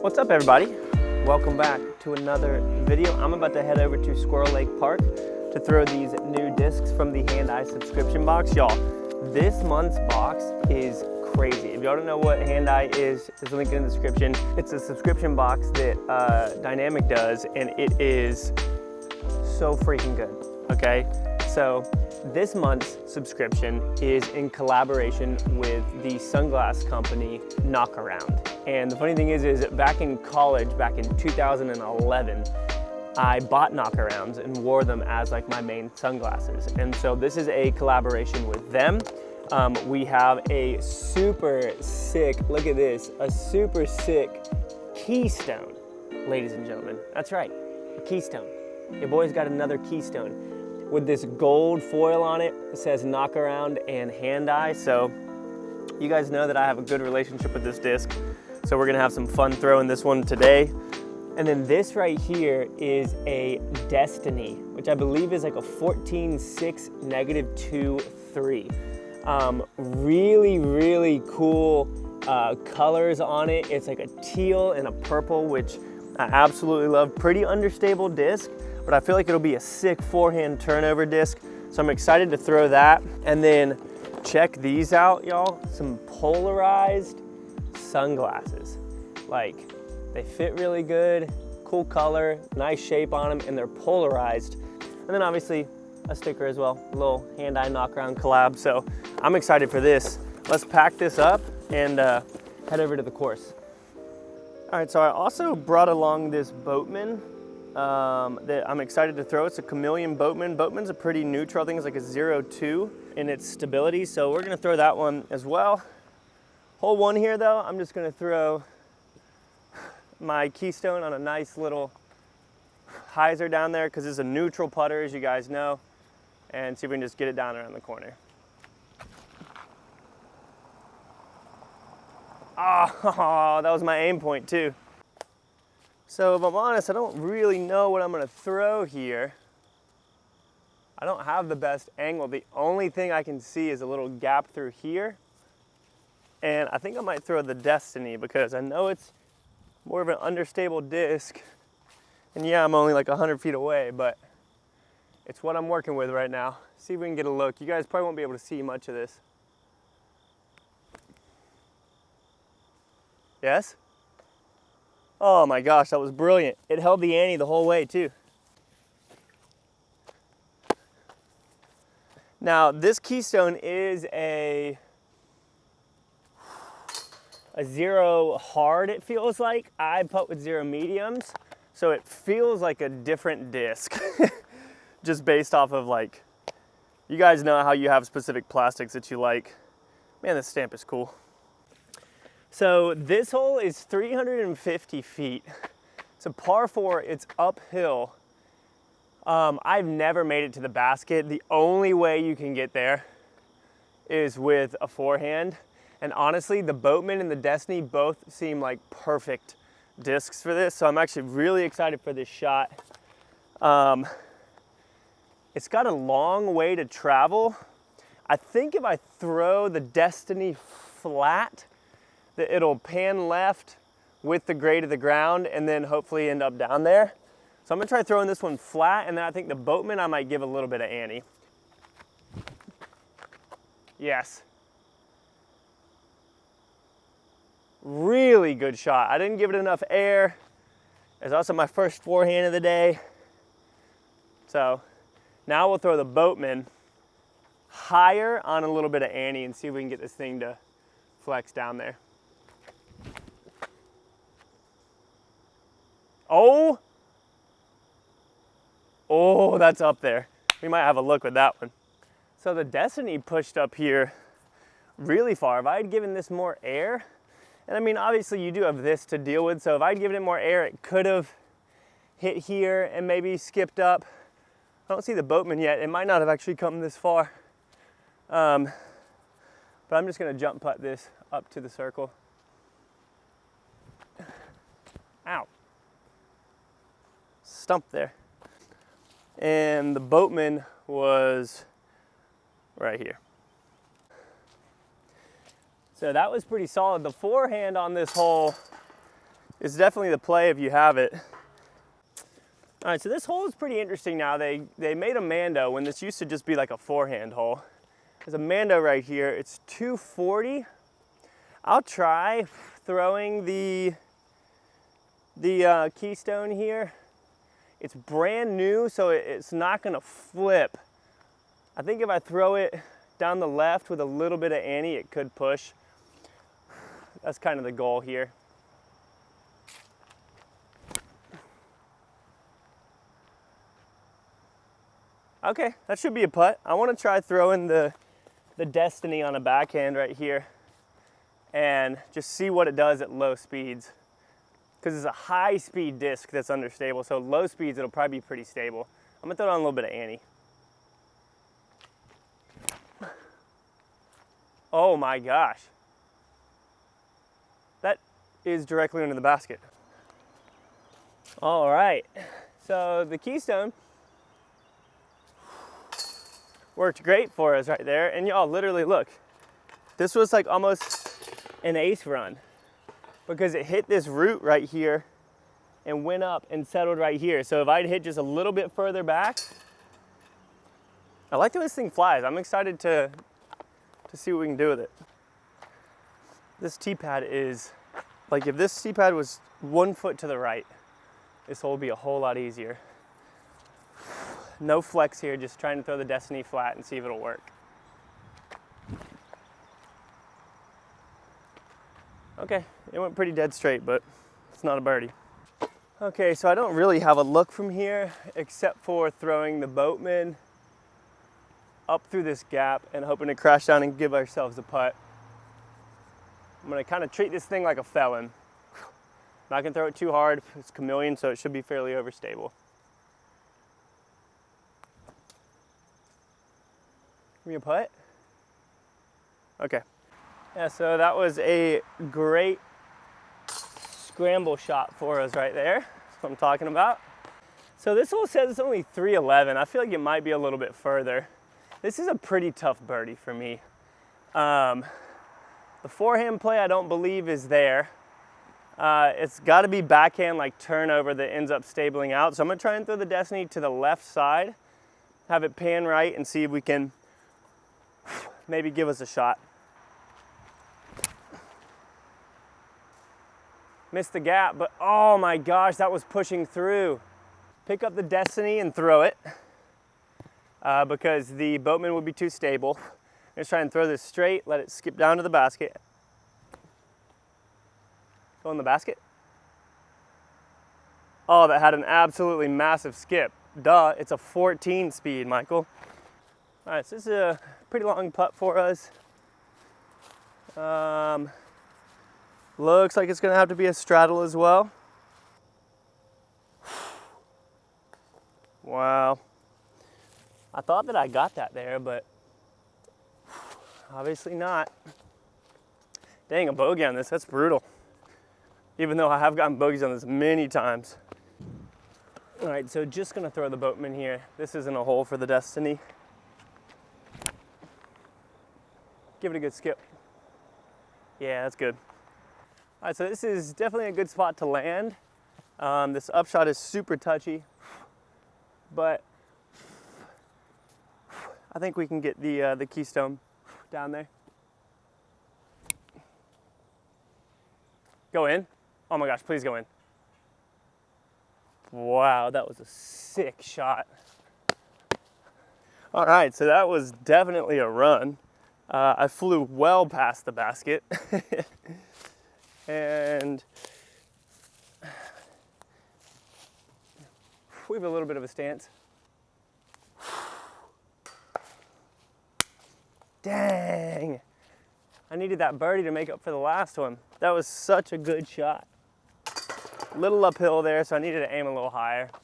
What's up, everybody? Welcome back to another video. I'm about to head over to Squirrel Lake Park to throw these new discs from the Handeye subscription box. Y'all, this month's box is crazy. If y'all don't know what Handeye is, there's a link in the description. It's a subscription box that Dynamic does, and it is so freaking good, okay? So this month's subscription is in collaboration with the sunglass company Knockaround. And the funny thing is back in college, back in 2011, I bought Knockarounds and wore them as like my main sunglasses. And so this is a collaboration with them. We have a super sick, look at this, a super sick keystone, ladies and gentlemen. That's right, a keystone. Your boy's got another keystone with this gold foil on it. It says Knockaround and Handeye. So you guys know that I have a good relationship with this disc. So we're gonna have some fun throwing this one today. And then this right here is a Destiny, which I believe is like a 14.6 -2.3. Really, really cool colors on it. It's like a teal and a purple, which I absolutely love. Pretty understable disc, but I feel like it'll be a sick forehand turnover disc. So I'm excited to throw that. And then check these out, y'all. Some polarized sunglasses. Like, they fit really good, cool color, nice shape on them, and they're polarized. And then obviously a sticker as well, a little Handeye Knockaround collab. So I'm excited for this. Let's pack this up and head over to the course. All right, so I also brought along this Boatman that I'm excited to throw. It's a Chameleon Boatman. Boatman's a pretty neutral, I think it's like a 0.2 in its stability. So we're gonna throw that one as well. Hole one here though, I'm just gonna throw my keystone on a nice little hyzer down there because it's a neutral putter, as you guys know, and see if we can just get it down around the corner. Oh, that was my aim point too. So if I'm honest, I don't really know what I'm gonna throw here. I don't have the best angle. The only thing I can see is a little gap through here. And I think I might throw the Destiny because I know it's more of an understable disc. And yeah, I'm only like 100 feet away, but it's what I'm working with right now. See if we can get a look. You guys probably won't be able to see much of this. Yes? Oh my gosh, that was brilliant. It held the ante the whole way too. Now, this keystone is a 0 hard, it feels like. I putt with 0 mediums, so it feels like a different disc. Just based off of, like, you guys know how you have specific plastics that you like. Man, this stamp is cool. So this hole is 350 feet. It's a par 4, it's uphill. I've never made it to the basket. The only way you can get there is with a forehand. And honestly, the Boatman and the Destiny both seem like perfect discs for this. So I'm actually really excited for this shot. It's got a long way to travel. I think if I throw the Destiny flat, that it'll pan left with the grade of the ground and then hopefully end up down there. So I'm gonna try throwing this one flat, and then I think the Boatman I might give a little bit of ante. Yes. Really good shot. I didn't give it enough air. It's also my first forehand of the day. So now we'll throw the Boatman higher on a little bit of ante and see if we can get this thing to flex down there. Oh! Oh, that's up there. We might have a look with that one. So the Destiny pushed up here really far. If I had given this more air, and I mean, obviously you do have this to deal with, so if I'd given it more air, it could have hit here and maybe skipped up. I don't see the Boatman yet. It might not have actually come this far. But I'm just gonna jump putt this up to the circle. Ow. Stump there. And the Boatman was right here. So that was pretty solid. The forehand on this hole is definitely the play if you have it. All right, so this hole is pretty interesting now. They made a Mando when this used to just be like a forehand hole. There's a Mando right here. It's 240. I'll try throwing the keystone here. It's brand new, so it's not gonna flip. I think if I throw it down the left with a little bit of ante, it could push. That's kind of the goal here. Okay, that should be a putt. I want to try throwing the Destiny on a backhand right here and just see what it does at low speeds. Because it's a high speed disc that's understable, so low speeds it'll probably be pretty stable. I'm gonna throw it on a little bit of ante. Oh my gosh. That is directly under the basket. All right, so the keystone worked great for us right there. And y'all, literally look, this was like almost an ace run because it hit this root right here and went up and settled right here. So if I'd hit just a little bit further back, I like the way this thing flies. I'm excited to see what we can do with it. This tee pad is, like if this tee pad was 1 foot to the right, this hole would be a whole lot easier. No flex here, just trying to throw the Destiny flat and see if it'll work. Okay, it went pretty dead straight, but it's not a birdie. Okay, so I don't really have a look from here except for throwing the boatman up through this gap and hoping to crash down and give ourselves a putt. I'm gonna kind of treat this thing like a felon. Not gonna throw it too hard. It's chameleon, so it should be fairly overstable. Give me a putt. Okay. Yeah, so that was a great scramble shot for us right there. That's what I'm talking about. So this hole says it's only 311. I feel like it might be a little bit further. This is a pretty tough birdie for me. The forehand play I don't believe is there. It's got to be backhand like turnover that ends up stabling out. So I'm gonna try and throw the Destiny to the left side, have it pan right, and see if we can maybe give us a shot. Missed the gap, but oh my gosh, that was pushing through. Pick up the Destiny and throw it because the boatman would be too stable. Let's try and throw this straight, let it skip down to the basket. Go in the basket. Oh, that had an absolutely massive skip. Duh, it's a 14 speed, Michael. All right, so this is a pretty long putt for us. Looks like it's gonna have to be a straddle as well. Wow. I thought that I got that there, but obviously not. Dang, a bogey on this, that's brutal. Even though I have gotten bogeys on this many times. All right, so just gonna throw the boatman here. This isn't a hole for the Destiny. Give it a good skip. Yeah, that's good. All right, so this is definitely a good spot to land. This upshot is super touchy, but I think we can get the keystone down there. Go in. Oh my gosh, please go in. Wow, that was a sick shot. All right, so that was definitely a run. I flew well past the basket. And we have a little bit of a stance. Dang. I needed that birdie to make up for the last one. That was such a good shot. Little uphill there, so I needed to aim a little higher. All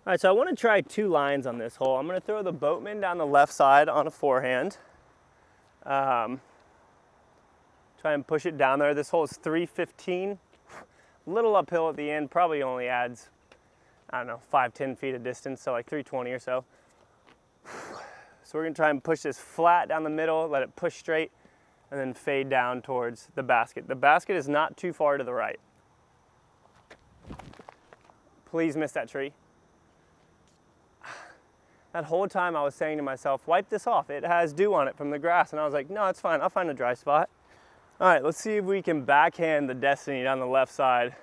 right, so I want to try two lines on this hole. I'm going to throw the boatman down the left side on a forehand. Try and push it down there. This hole is 315. Little uphill at the end, probably only adds, I don't know, 5-10 feet of distance, so like 320 or so. So we're gonna try and push this flat down the middle, let it push straight, and then fade down towards the basket. The basket is not too far to the right. Please miss that tree. That whole time I was saying to myself, wipe this off. It has dew on it from the grass. And I was like, no, it's fine. I'll find a dry spot. All right, let's see if we can backhand the Destiny down the left side.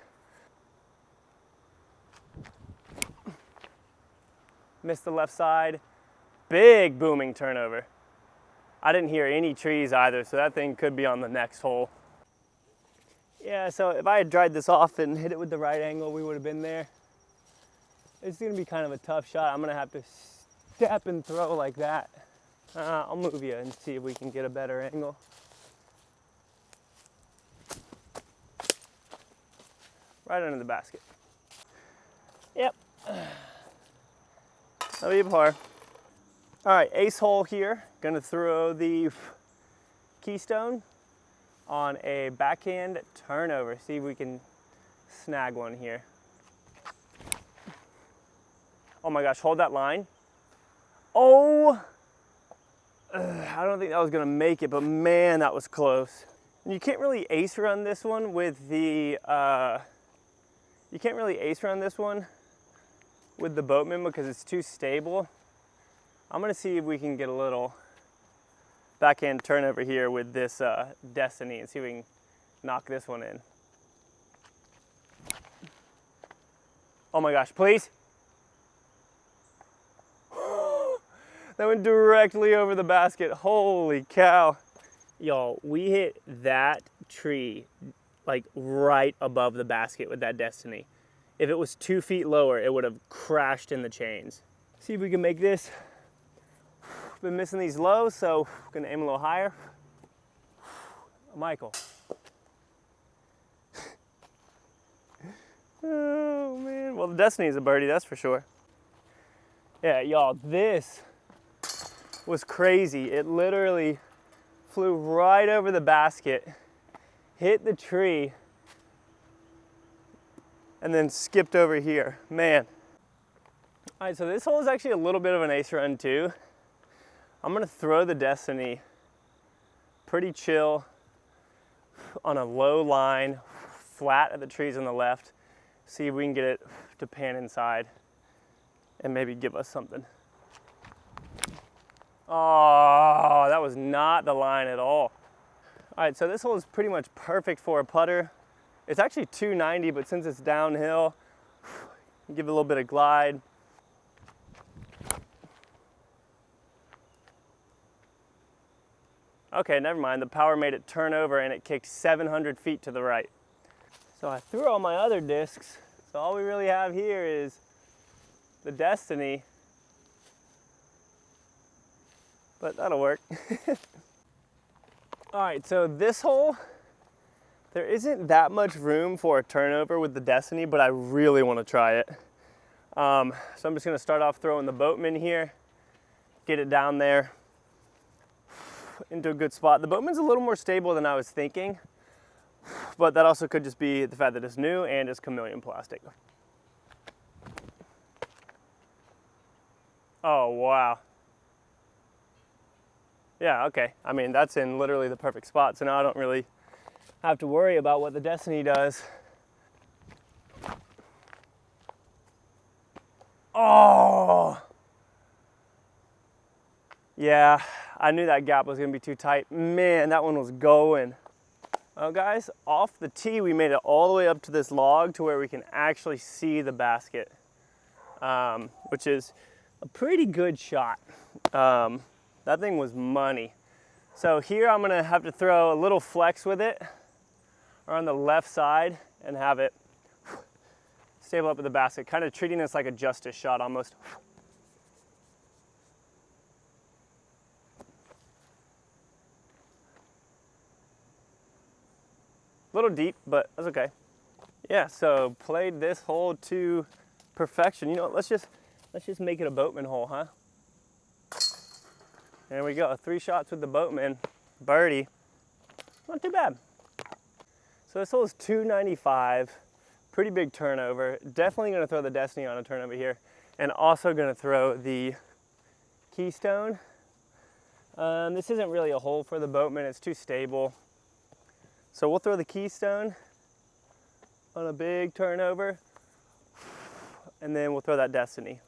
Missed the left side. Big booming turnover. I didn't hear any trees either, so that thing could be on the next hole. Yeah, so if I had dried this off and hit it with the right angle, we would have been there. It's gonna be kind of a tough shot. I'm gonna have to step and throw like that. I'll move you and see if we can get a better angle. Right under the basket. Yep. That'll be a par. All right, ace hole here. Gonna throw the keystone on a backhand turnover. See if we can snag one here. Oh my gosh, hold that line. Oh, I don't think that was gonna make it, but man, that was close. And you can't really ace run this one with the, boatman because it's too stable. I'm gonna see if we can get a little backhand turnover here with this Destiny and see if we can knock this one in. Oh my gosh, please. That went directly over the basket. Holy cow. Y'all, we hit that tree like right above the basket with that Destiny. If it was 2 feet lower, it would have crashed in the chains. See if we can make this. Been missing these lows, so I'm gonna aim a little higher. Michael. Oh man, well the Destiny is a birdie, that's for sure. Yeah, y'all, this was crazy. It literally flew right over the basket, hit the tree, and then skipped over here, man. All right, so this hole is actually a little bit of an ace run too. I'm gonna throw the Destiny pretty chill on a low line, flat at the trees on the left. See if we can get it to pan inside and maybe give us something. Oh, that was not the line at all. All right, so this hole is pretty much perfect for a putter. It's actually 290, but since it's downhill, give it a little bit of glide. Okay, never mind. The power made it turn over and it kicked 700 feet to the right. So I threw all my other discs. So all we really have here is the Destiny. But that'll work. All right, so this hole, there isn't that much room for a turnover with the Destiny, but I really want to try it. So I'm just gonna start off throwing the boatman here, get it down there into a good spot. The boatman's a little more stable than I was thinking, but that also could just be the fact that it's new and it's chameleon plastic. Oh, wow. Yeah, okay. I mean, that's in literally the perfect spot, so now I don't really have to worry about what the Destiny does. Oh! Yeah, I knew that gap was gonna be too tight. Man, that one was going. Well, guys, off the tee, we made it all the way up to this log to where we can actually see the basket, which is a pretty good shot. That thing was money. So here I'm gonna have to throw a little flex with it or on the left side and have it stable up with the basket, kind of treating this like a justice shot almost. A little deep, but that's okay. Yeah, so played this hole to perfection. You know what, let's just make it a boatman hole, huh? There we go, 3 shots with the boatman, birdie. Not too bad. So this hole is 295, pretty big turnover. Definitely gonna throw the Destiny on a turnover here, and also gonna throw the keystone. This isn't really a hole for the boatman, it's too stable. So we'll throw the keystone on a big turnover. and then we'll throw that Destiny.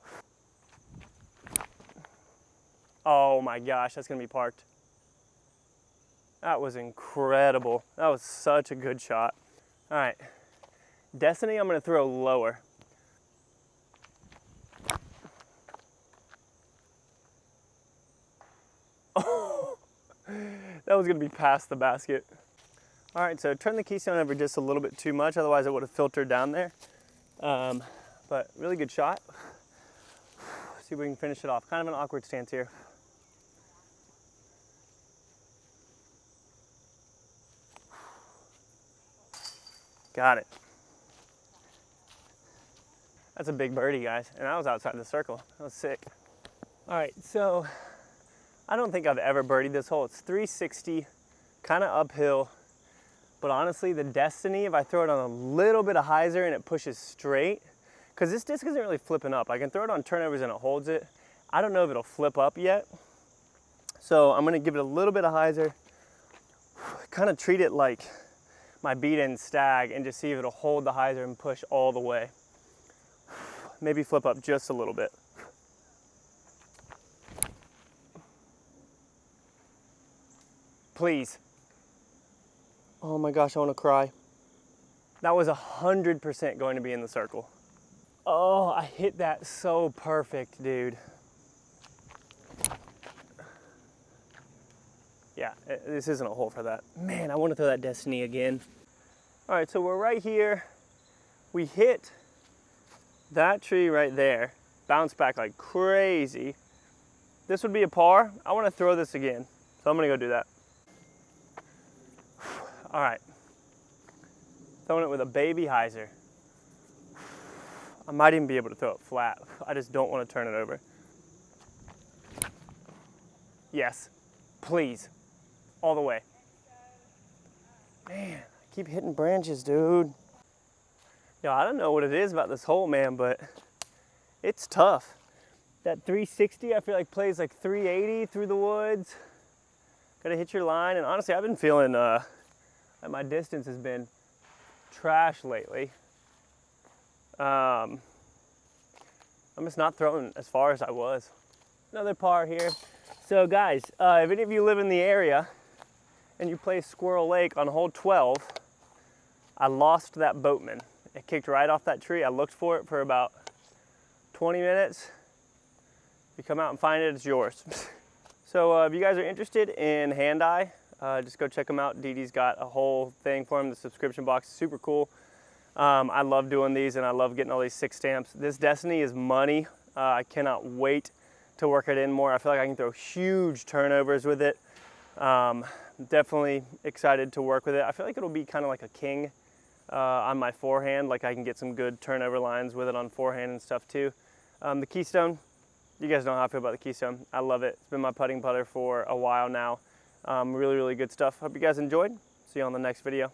Oh my gosh, that's gonna be parked. That was incredible. That was such a good shot. All right, Destiny I'm gonna throw lower. Oh, that was gonna be past the basket. All right, so turn the keystone over just a little bit too much, otherwise it would have filtered down there. But really good shot. See if we can finish it off. Kind of an awkward stance here. Got it. That's a big birdie, guys, and that was outside the circle. That was sick. All right, so I don't think I've ever birdied this hole. It's 360, kind of uphill, but honestly, the Destiny, if I throw it on a little bit of hyzer and it pushes straight, because this disc isn't really flipping up. I can throw it on turnovers and it holds it. I don't know if it'll flip up yet. So I'm gonna give it a little bit of hyzer, kind of treat it like my beat-in stag and just see if it'll hold the hyzer and push all the way. Maybe flip up just a little bit. Please. Oh my gosh, I wanna cry. That was 100% going to be in the circle. Oh, I hit that so perfect, dude. Yeah, this isn't a hole for that. Man, I want to throw that Destiny again. All right, so we're right here. We hit that tree right there. Bounced back like crazy. This would be a par. I want to throw this again. So I'm going to go do that. All right. Throwing it with a baby hyzer. I might even be able to throw it flat. I just don't want to turn it over. Yes, please. All the way. Man, I keep hitting branches, dude. Yo, I don't know what it is about this hole, man, but it's tough. That 360, I feel like plays like 380 through the woods. Gotta hit your line, and honestly, I've been feeling like my distance has been trash lately. I'm just not throwing as far as I was. Another par here. So guys, if any of you live in the area and you play Squirrel Lake on hole 12, I lost that boatman. It kicked right off that tree. I looked for it for about 20 minutes. If you come out and find it, it's yours. So if you guys are interested in handeye, just go check them out. Didi's got a whole thing for them. The subscription box is super cool. I love doing these, and I love getting all these 6 stamps. This Destiny is money. I cannot wait to work it in more. I feel like I can throw huge turnovers with it. Definitely excited to work with it. I feel like it'll be kind of like a king on my forehand. Like I can get some good turnover lines with it on forehand and stuff too. The Keystone, you guys know how I feel about the Keystone. I love it. It's been my putting putter for a while now. Really, really good stuff. Hope you guys enjoyed. See you on the next video.